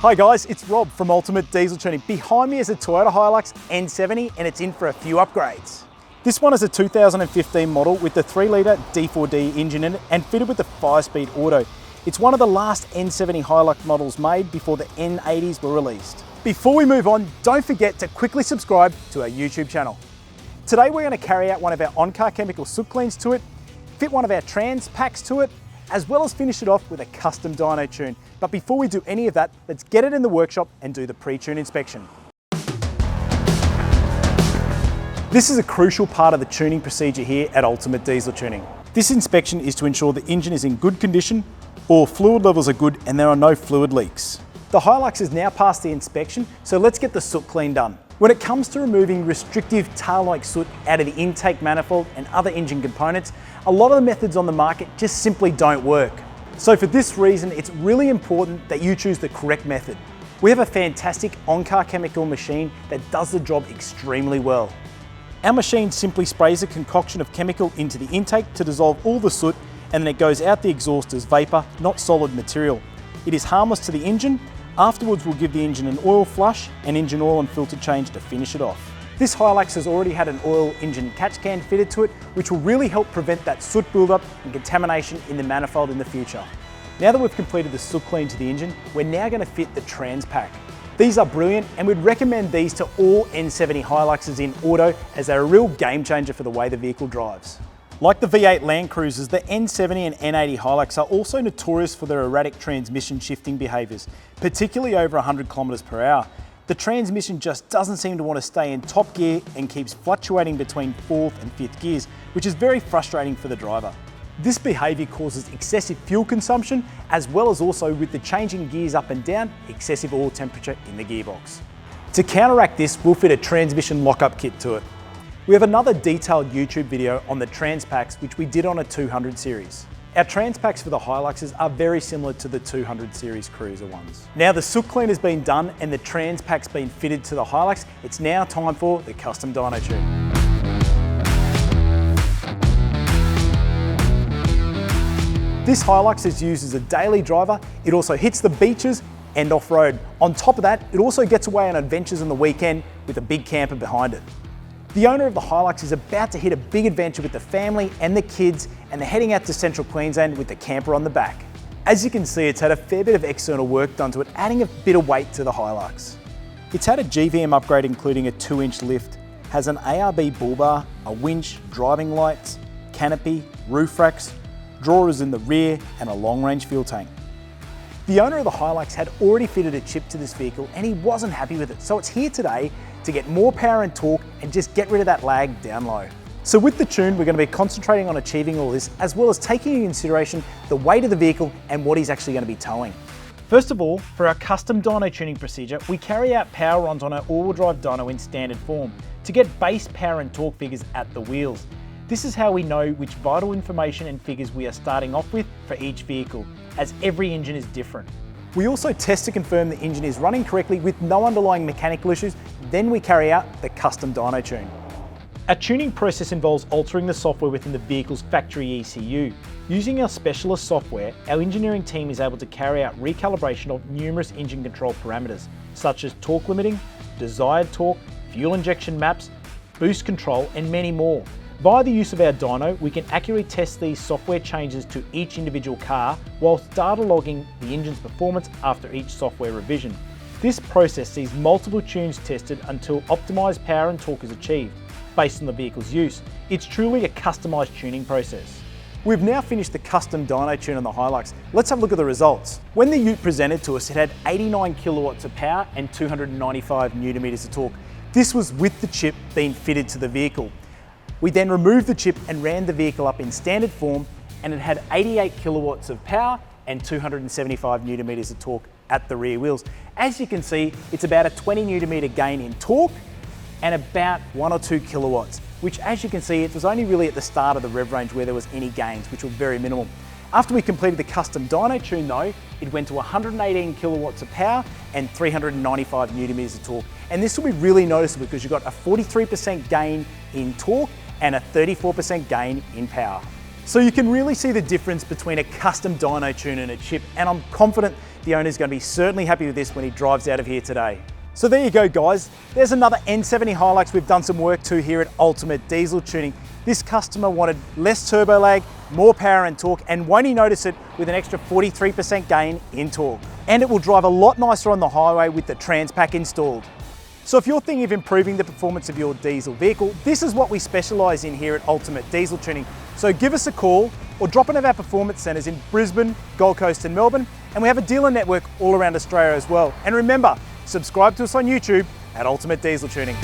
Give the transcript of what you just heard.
Hi guys, it's Rob from Ultimate Diesel Tuning. Behind me is a Toyota Hilux N70 and it's in for a few upgrades. This one is a 2015 model with the 3-litre D4D engine in it and fitted with the 5-speed auto. It's one of the last N70 Hilux models made before the N80s were released. Before we move on, don't forget to quickly subscribe to our YouTube channel. Today we're going to carry out one of our on-car chemical soot cleans to it, fit one of our trans packs to it, as well as finish it off with a custom dyno tune. But before we do any of that, let's get it in the workshop and do the pre-tune inspection. This is a crucial part of the tuning procedure here at Ultimate Diesel Tuning. This inspection is to ensure the engine is in good condition, all fluid levels are good and there are no fluid leaks. The Hilux has now passed the inspection, so let's get the soot clean done. When it comes to removing restrictive tail-like soot out of the intake manifold and other engine components, a lot of the methods on the market just simply don't work. So for this reason, it's really important that you choose the correct method. We have a fantastic on-car chemical machine that does the job extremely well. Our machine simply sprays a concoction of chemical into the intake to dissolve all the soot, and then it goes out the exhaust as vapour, not solid material. It is harmless to the engine. Afterwards, we'll give the engine an oil flush and engine oil and filter change to finish it off. This Hilux has already had an oil engine catch can fitted to it, which will really help prevent that soot buildup and contamination in the manifold in the future. Now that we've completed the soot clean to the engine, we're now going to fit the trans pack. These are brilliant and we'd recommend these to all N70 Hiluxes in auto as they're a real game changer for the way the vehicle drives. Like the V8 Land Cruisers, the N70 and N80 Hilux are also notorious for their erratic transmission shifting behaviours, particularly over 100 km/h. The transmission just doesn't seem to want to stay in top gear and keeps fluctuating between 4th and 5th gears, which is very frustrating for the driver. This behaviour causes excessive fuel consumption, as well as also with the changing gears up and down, excessive oil temperature in the gearbox. To counteract this, we'll fit a transmission lockup kit to it. We have another detailed YouTube video on the trans packs, which we did on a 200 series. Our trans packs for the Hiluxes are very similar to the 200 series cruiser ones. Now the soot clean has been done and the trans pack's been fitted to the Hilux, it's now time for the custom dyno tune. This Hilux is used as a daily driver. It also hits the beaches and off-road. On top of that, it also gets away on adventures on the weekend with a big camper behind it. The owner of the Hilux is about to hit a big adventure with the family and the kids, and they're heading out to central Queensland with the camper on the back. As you can see, it's had a fair bit of external work done to it, adding a bit of weight to the Hilux. It's had a GVM upgrade including a 2-inch lift, has an ARB bull bar, a winch, driving lights, canopy, roof racks, drawers in the rear and a long-range fuel tank. The owner of the Hilux had already fitted a chip to this vehicle and he wasn't happy with it, so it's here today to get more power and torque and just get rid of that lag down low. So with the tune, we're going to be concentrating on achieving all this, as well as taking into consideration the weight of the vehicle and what he's actually going to be towing. First of all, for our custom dyno tuning procedure, we carry out power runs on our all-wheel drive dyno in standard form to get base power and torque figures at the wheels. This is how we know which vital information and figures we are starting off with for each vehicle, as every engine is different. We also test to confirm the engine is running correctly with no underlying mechanical issues, then we carry out the custom dyno tune. Our tuning process involves altering the software within the vehicle's factory ECU. Using our specialist software, our engineering team is able to carry out recalibration of numerous engine control parameters, such as torque limiting, desired torque, fuel injection maps, boost control, and many more. Via the use of our dyno, we can accurately test these software changes to each individual car whilst data logging the engine's performance after each software revision. This process sees multiple tunes tested until optimised power and torque is achieved, based on the vehicle's use. It's truly a customised tuning process. We've now finished the custom dyno tune on the Hilux. Let's have a look at the results. When the ute presented to us, it had 89 kilowatts of power and 295 newton meters of torque. This was with the chip being fitted to the vehicle. We then removed the chip and ran the vehicle up in standard form, and it had 88 kilowatts of power and 275 newton meters of torque at the rear wheels. As you can see, it's about a 20 newton meter gain in torque and about 1 or 2 kilowatts, which as you can see, it was only really at the start of the rev range where there was any gains, which were very minimal. After we completed the custom dyno tune though, it went to 118 kilowatts of power and 395 newton meters of torque. And this will be really noticeable because you've got a 43% gain in torque and a 34% gain in power. So you can really see the difference between a custom dyno tune and a chip, and I'm confident the owner's going to be certainly happy with this when he drives out of here today. So there you go guys, there's another N70 Hilux we've done some work to here at Ultimate Diesel Tuning. This customer wanted less turbo lag, more power and torque, and won't he notice it with an extra 43% gain in torque. And it will drive a lot nicer on the highway with the Transpac installed. So if you're thinking of improving the performance of your diesel vehicle, this is what we specialise in here at Ultimate Diesel Tuning. So give us a call or drop into our performance centres in Brisbane, Gold Coast and Melbourne, and we have a dealer network all around Australia as well. And remember, subscribe to us on YouTube at Ultimate Diesel Tuning.